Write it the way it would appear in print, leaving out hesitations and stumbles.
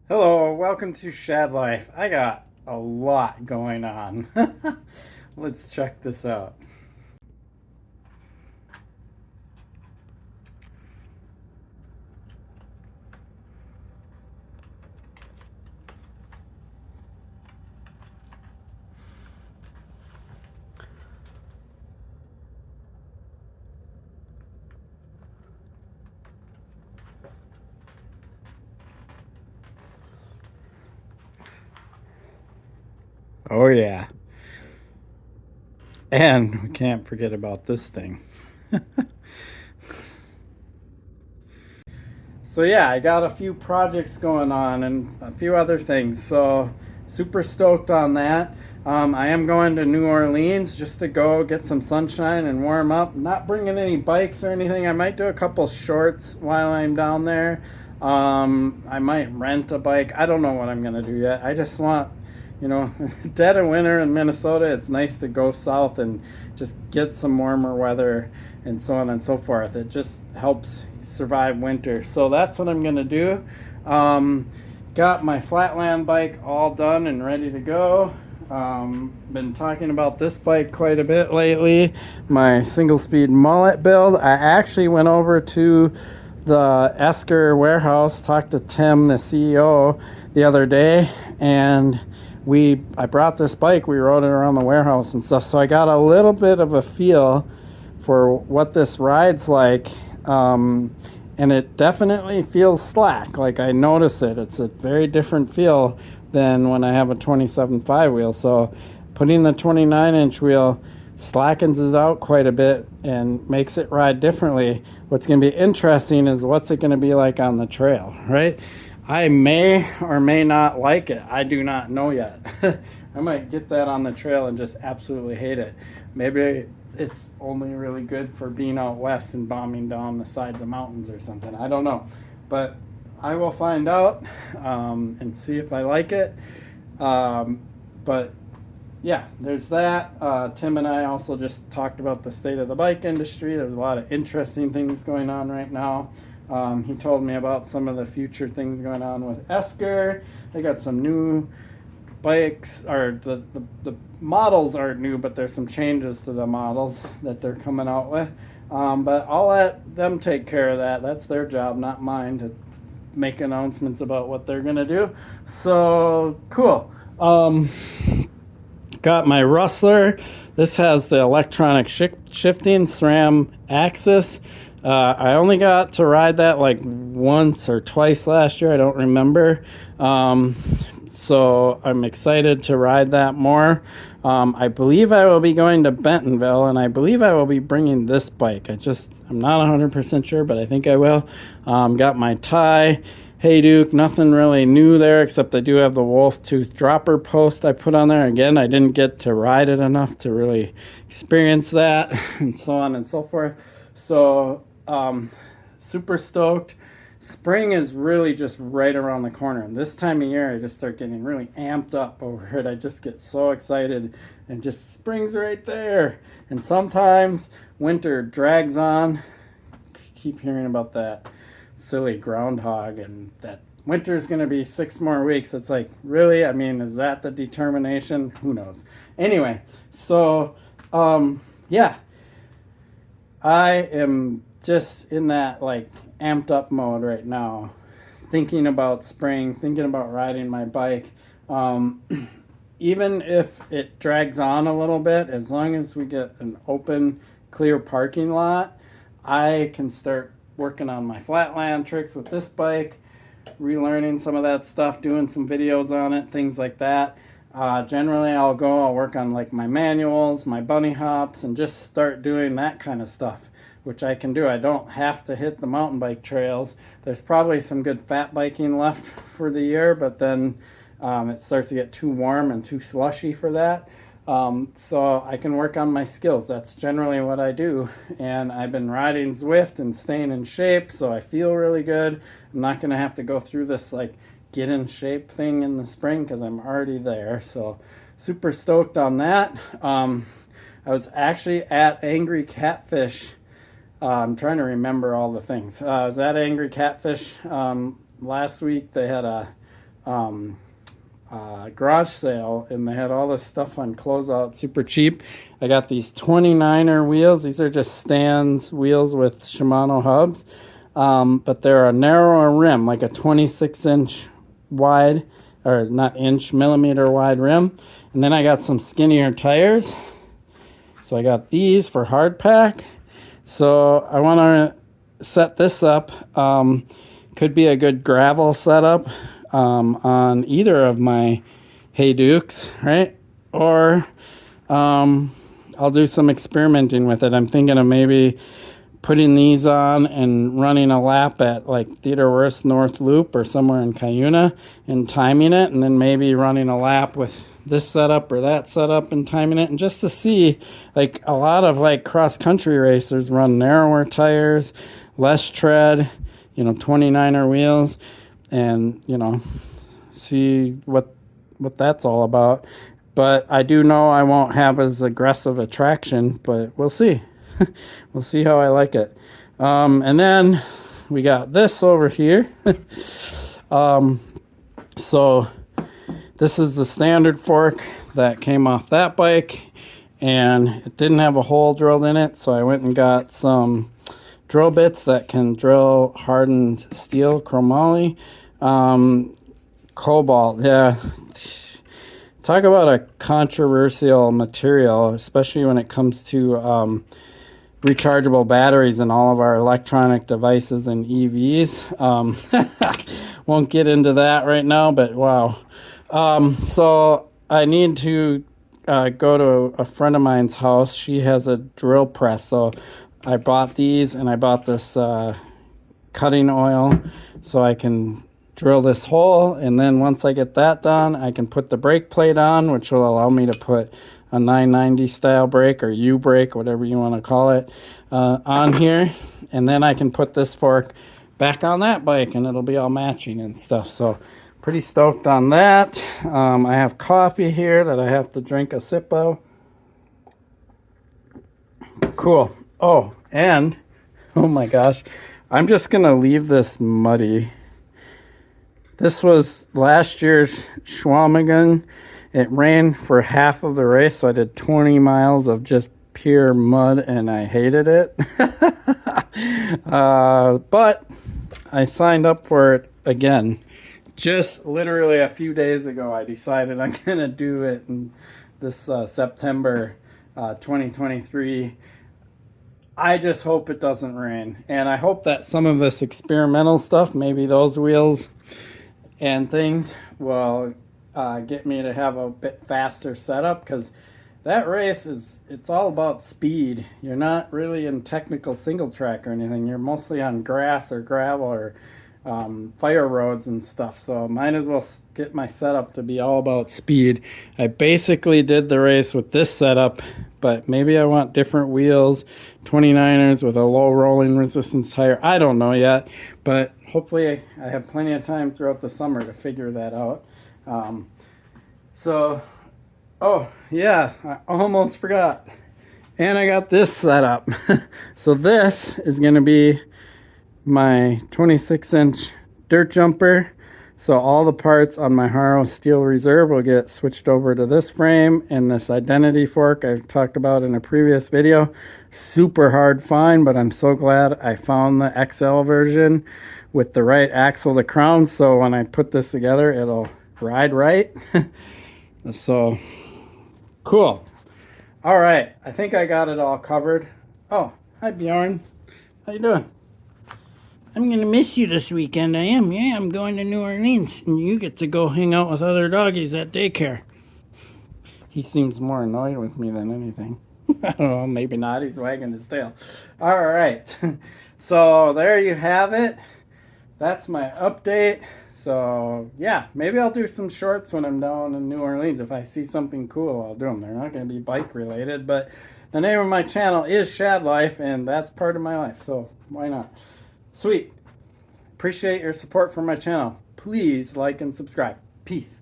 Hello, welcome to Shad Life. I got a lot going on. Let's check this out. Oh, yeah. And we can't forget about this thing. So, yeah, I got a few projects going on and a few other things. So, super stoked on that. I am going to New Orleans just to go get some sunshine and warm up. Not bringing any bikes or anything. I might do a couple shorts while I'm down there. I might rent a bike. I don't know what I'm going to do yet. I just want, dead of winter in Minnesota, it's nice to go south and just get some warmer weather and so on and so forth. It just helps survive winter. So that's what I'm going to do. Um, Got my flatland bike all done and ready to go. Been talking about this bike quite a bit lately. My single speed mullet build. I actually went over to the Esker warehouse, talked to Tim, the CEO, the other day, and I brought this bike. We rode it around the warehouse and stuff. So I got a little bit of a feel for what this ride's like. And it definitely feels slack. Like I notice it. It's a very different feel than when I have a 27.5 wheel. So putting the 29-inch wheel slackens it out quite a bit and makes it ride differently. What's going to be interesting is what's it going to be like on the trail, right? I may or may not like it. I do not know yet. I might get that on the trail and just absolutely hate it. Maybe it's only really good for being out west and bombing down the sides of mountains or something. I don't know. But I will find out and see if I like it. But yeah, there's that. Tim and I also just talked about the state of the bike industry. There's a lot of interesting things going on right now. He told me about some of the future things going on with Esker. They got some new bikes, or the models aren't new, but there's some changes to the models that they're coming out with. But I'll let them take care of that. That's their job, not mine, to make announcements about what they're going to do. So cool. Got my Rustler. This has the electronic shifting SRAM axis. I only got to ride that like once or twice last year. I don't remember. So I'm excited to ride that more. I believe I will be going to Bentonville, and I believe I will be bringing this bike. I'm not 100% sure, but I think I will. Got my tie. Hey Duke, nothing really new there, except I do have the Wolf Tooth dropper post I put on there. Again, I didn't get to ride it enough to really experience that, and so on and so forth. So, super stoked. Spring is really just right around the corner. And this time of year, I just start getting really amped up over it. I just get so excited, and just spring's right there. And sometimes winter drags on. Keep hearing about that silly groundhog and that winter's going to be 6 more weeks. It's like, really? I mean, is that the determination? Who knows? Anyway, so yeah, I am just in that like amped up mode right now, thinking about spring, thinking about riding my bike. Um, Even if it drags on a little bit, as long as we get an open, clear parking lot, I can start working on my flatland tricks with this bike, relearning some of that stuff, doing some videos on it, things like that. Generally, I'll work on like my manuals, my bunny hops, and just start doing that kind of stuff, which I can do. I don't have to hit the mountain bike trails. There's probably some good fat biking left for the year, but then it starts to get too warm and too slushy for that. So I can work on my skills. That's generally what I do. And I've been riding Zwift and staying in shape, so I feel really good. I'm not going to have to go through this like get in shape thing in the spring because I'm already there. So super stoked on that. I was actually at Angry Catfish. I'm trying to remember all the things. I was at Angry Catfish last week. They had a garage sale, and they had all this stuff on closeout super cheap. I got these 29er wheels. These are just Stan's wheels with Shimano hubs, but they're a narrower rim, like a 26-inch wide, or not inch, millimeter wide rim. And then I got some skinnier tires. So I got these for hard pack. So I want to set this up. Could be a good gravel setup on either of my Haydukes, right? Or I'll do some experimenting with it. I'm thinking of maybe putting these on and running a lap at like Theodore Wirth North Loop or somewhere in Cuyuna and timing it, and then maybe running a lap with this setup or that setup and timing it, and just to see, like, a lot of like cross country racers run narrower tires, less tread, 29er wheels, and see what that's all about. But I do know I won't have as aggressive a traction, but we'll see. We'll see how I like it. And then we got this over here. So this is the standard fork that came off that bike, and it didn't have a hole drilled in it, so I went and got some drill bits that can drill hardened steel, chromoly. Cobalt, yeah. Talk about a controversial material, especially when it comes to rechargeable batteries in all of our electronic devices and EVs. Won't get into that right now, but wow. So I need to go to a friend of mine's house. She has a drill press, so I bought these, and I bought this cutting oil so I can drill this hole, and then once I get that done, I can put the brake plate on, which will allow me to put a 990 style brake or U brake, whatever you want to call it, on here, and then I can put this fork back on that bike, and it'll be all matching and stuff. So pretty stoked on that. I have coffee here that I have to drink a sip of. Cool. Oh, and oh my gosh, I'm just gonna leave this muddy. This was last year's Schwalmingen. It rained for half of the race, so I did 20 miles of just pure mud, and I hated it. But I signed up for it again. Just literally a few days ago, I decided I'm going to do it in this September 2023. I just hope it doesn't rain. And I hope that some of this experimental stuff, maybe those wheels and things, will get me to have a bit faster setup, because that race it's all about speed. You're not really in technical single track or anything. You're mostly on grass or gravel or fire roads and stuff. So might as well get my setup to be all about speed. I basically did the race with this setup, but maybe I want different wheels, 29ers with a low rolling resistance tire. I don't know yet, but hopefully I have plenty of time throughout the summer to figure that out. Oh yeah, I almost forgot. And I got this set up. So this is going to be my 26-inch dirt jumper. So all the parts on my Haro Steel Reserve will get switched over to this frame, and this Identity fork I've talked about in a previous video. Super hard find, but I'm so glad I found the XL version with the right axle to crown, so when I put this together, it'll ride right. So cool. All right, I think I got it all covered. Oh, hi Bjorn. How you doing? I'm going to miss you this weekend. I am. Yeah, I'm going to New Orleans, and you get to go hang out with other doggies at daycare. He seems more annoyed with me than anything. I don't know, maybe not. He's wagging his tail. All right. So there you have it. That's my update. So yeah, maybe I'll do some shorts when I'm down in New Orleans. If I see something cool, I'll do them. They're not going to be bike related, but the name of my channel is Shad Life, and that's part of my life, so why not? Sweet. Appreciate your support for my channel. Please like and subscribe. Peace.